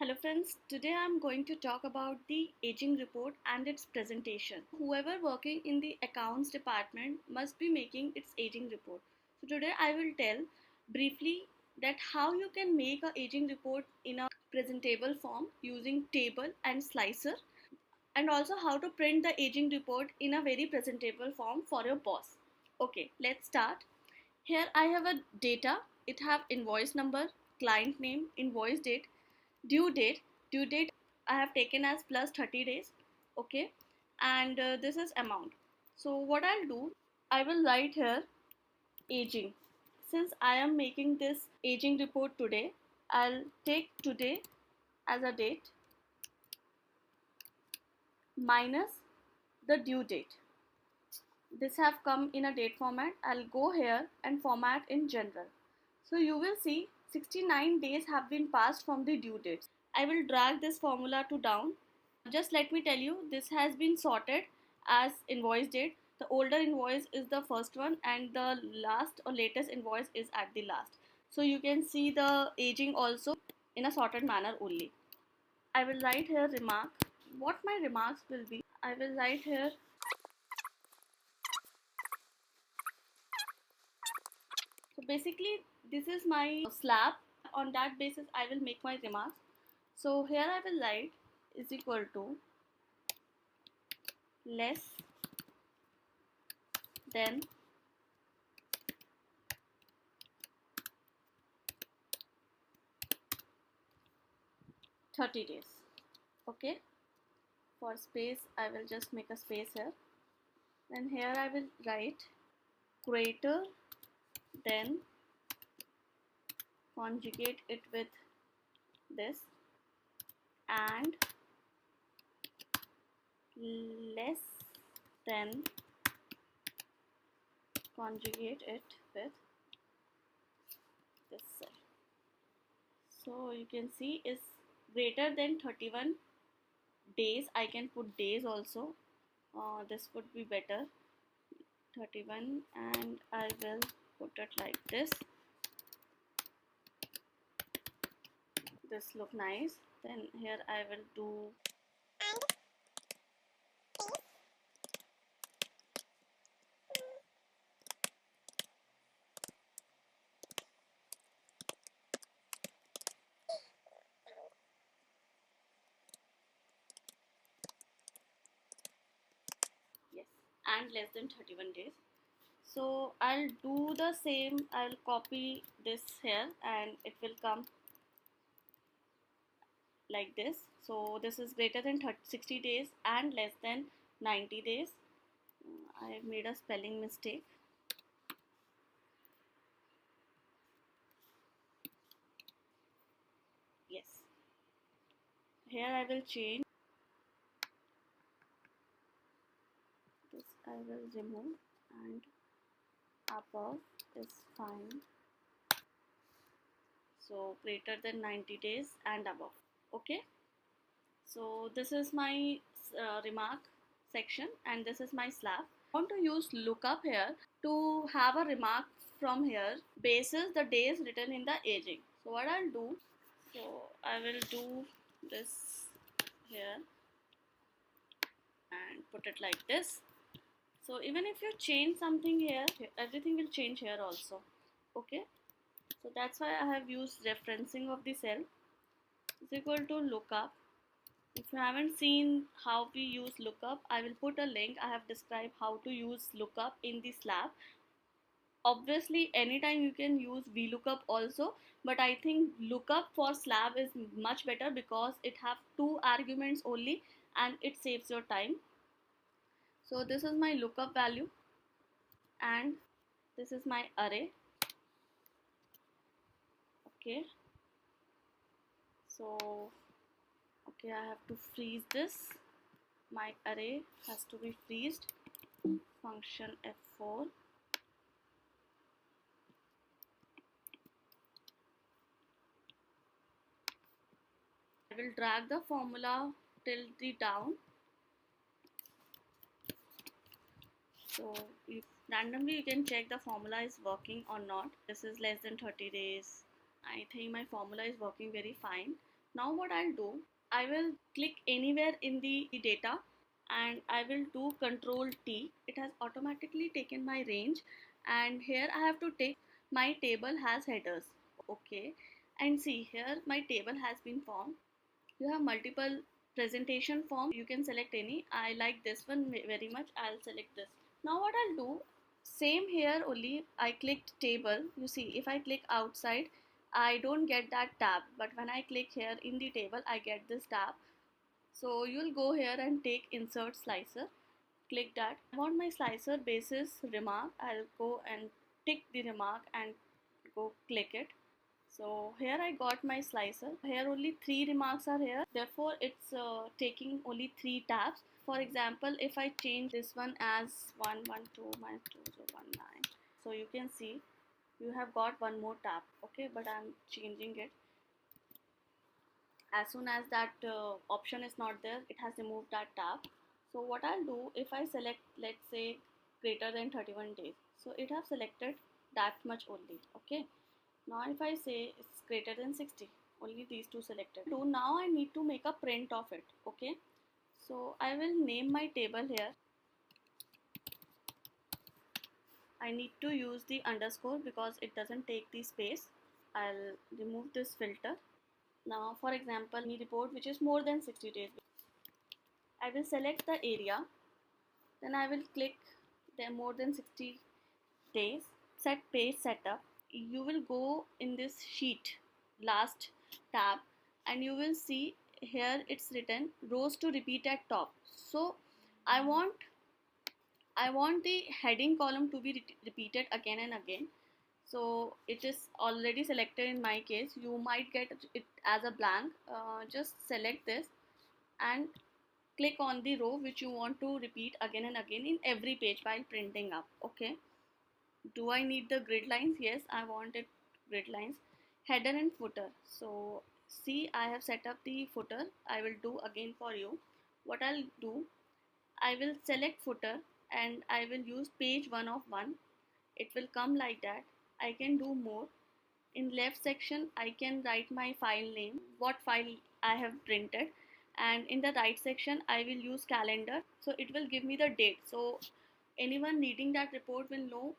Hello friends, today I am going to talk about the aging report and its presentation. Whoever working in the accounts department must be making its aging report. So today I will tell briefly that how you can make a aging report in a presentable form using table and slicer, and also how to print the aging report in a very presentable form for your boss. Okay, let's start. Here I have a data. It have invoice number, client name, invoice date, due date. Due date I have taken as plus 30 days. Okay, and this is amount. So what I'll do, I will write here aging. Since I am making this aging report today, I'll take today as a date minus the due date. This have come in a date format. I'll go here and format in general. So you will see 69 days have been passed from the due dates. I will drag this formula to down. Just let me tell you, this has been sorted as invoice date. The older invoice is the first one and the last or latest invoice is at the last. So you can see the aging also in a sorted manner only. I will write here remark. What my remarks will be, I will write here. So basically this is my slab. On that basis I will make my remarks. So here I will write is equal to less than 30 days. Okay, for space I will just make a space here. Then here I will write greater than, conjugate it with this, and less than, conjugate it with this cell. So you can see is greater than 31 days. I can put days also. This would be better, 31, and I will put it like this. This look nice. Then here I will do yes, and less than 31 days. So I'll do the same. I'll copy this here and it will come like this. So this is greater than 60 days and less than 90 days. I made a spelling mistake. Yes, here I will change this. I will remove, and above is fine. So greater than 90 days and above. Okay, so this is my remark section and this is my slab. I want to use lookup here to have a remark from here basis the days written in the aging. So what I'll do, so I will do this here and put it like this. So even if you change something here, everything will change here also. Okay, so that's why I have used referencing of the cell is equal to lookup. If you haven't seen how we use lookup, I will put a link. I have described how to use lookup in the slab. Obviously anytime you can use VLOOKUP also, but I think lookup for slab is much better because it have two arguments only and it saves your time. So this is my lookup value and this is my array. Okay, so okay, I have to freeze this. My array has to be freezed. Function F4. I will drag the formula till the down. So if randomly you can check the formula is working or not. This is less than 30 days. I think my formula is working very fine. Now what I'll do, I will click anywhere in the data and I will do Control T. It has automatically taken my range, and here I have to take my table has headers. Okay, and see here my table has been formed. You have multiple presentation forms. You can select any. I like this one very much. I'll select this. Now what I'll do, same here only. I clicked table. You see, if I click outside, I don't get that tab. But when I click here in the table, I get this tab. So you'll go here and take insert slicer. Click that. I want my slicer basis remark. I'll go and tick the remark and go click it. So here I got my slicer. Here only 3 remarks are here. Therefore it's taking only 3 tabs. For example, if I change this one as 112 minus 2019. So you can see you have got one more tab. Okay, but I'm changing it. As soon as that option is not there, it has removed that tab. So what I'll do, if I select, let's say, greater than 31 days, so it has selected that much only. Okay, now if I say it's greater than 60, only these two selected. So now I need to make a print of it. Okay, so I will name my table here. I need to use the underscore because it doesn't take the space. I'll remove this filter. Now for example, any report which is more than 60 days, I will select the area, then I will click the more than 60 days, set page setup. You will go in this sheet last tab and you will see here it's written rows to repeat at top. So I want the heading column to be repeated again and again. So it is already selected in my case. You might get it as a blank. Just select this and click on the row which you want to repeat again and again in every page while printing up. Okay, do I need the grid lines? Yes, I want it grid lines. Header and footer. So see, I have set up the footer. I will do again for you. What I'll do, I will select footer and I will use page 1 of 1. It will come like that. I can do more. In left section I can write my file name, what file I have printed, and in the right section I will use calendar, so it will give me the date, so anyone reading that report will know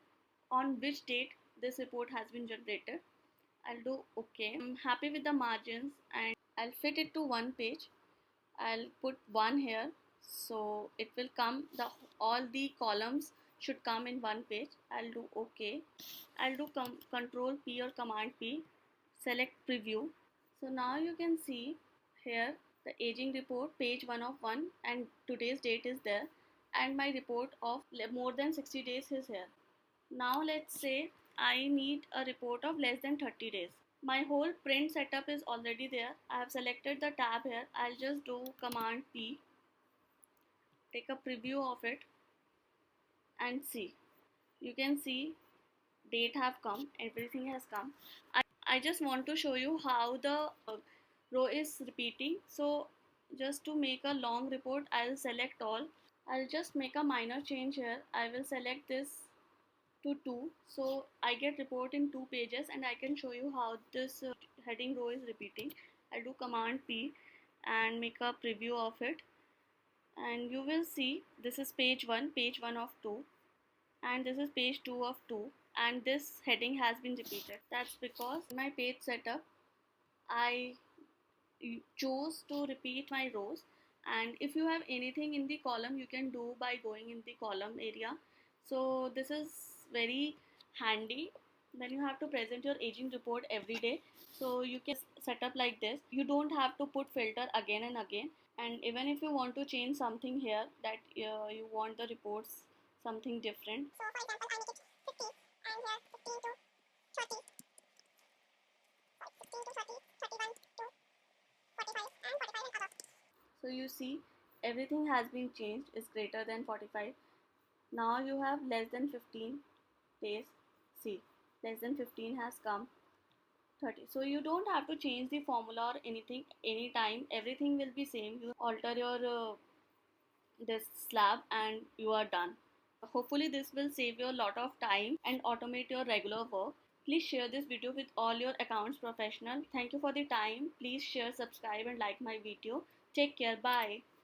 on which date this report has been generated. I'll do okay. I'm happy with the margins and I'll fit it to one page. I'll put one here, so it will come, the all the columns should come in one page. I'll do okay. I'll do control P or command P, select preview. So now you can see here the aging report page 1 of 1 and today's date is there, and my report of more than 60 days is here. Now let's say I need a report of less than 30 days. My whole print setup is already there. I have selected the tab here. I'll just do command P, take a preview of it and see. You can see date have come, everything has come. I just want to show you how the row is repeating. So just to make a long report, I'll select all. I'll just make a minor change here. I will select this to 2, so I get report in 2 pages and I can show you how this heading row is repeating. I'll do command P and make a preview of it, and you will see this is page 1 of 2, and this is page 2 of 2, and this heading has been repeated. That's because my page setup I chose to repeat my rows, and if you have anything in the column you can do by going in the column area. So this is very handy when you have to present your aging report every day. So you can set up like this. You don't have to put filter again and again, and even if you want to change something here that you want the reports something different. So for example, I make it 50 and here 15 to 30. 15 to 30, 31 to 45 and 45 and above. So you see everything has been changed, is greater than 45. Now you have less than 15 days. See, less than 15 has come. 30. So you don't have to change the formula or anything anytime. Everything will be same. You alter your this slab and you are done. Hopefully this will save you a lot of time and automate your regular work. Please share this video with all your accounts professional. Thank you for the time. Please share, subscribe and like my video. Take care. Bye.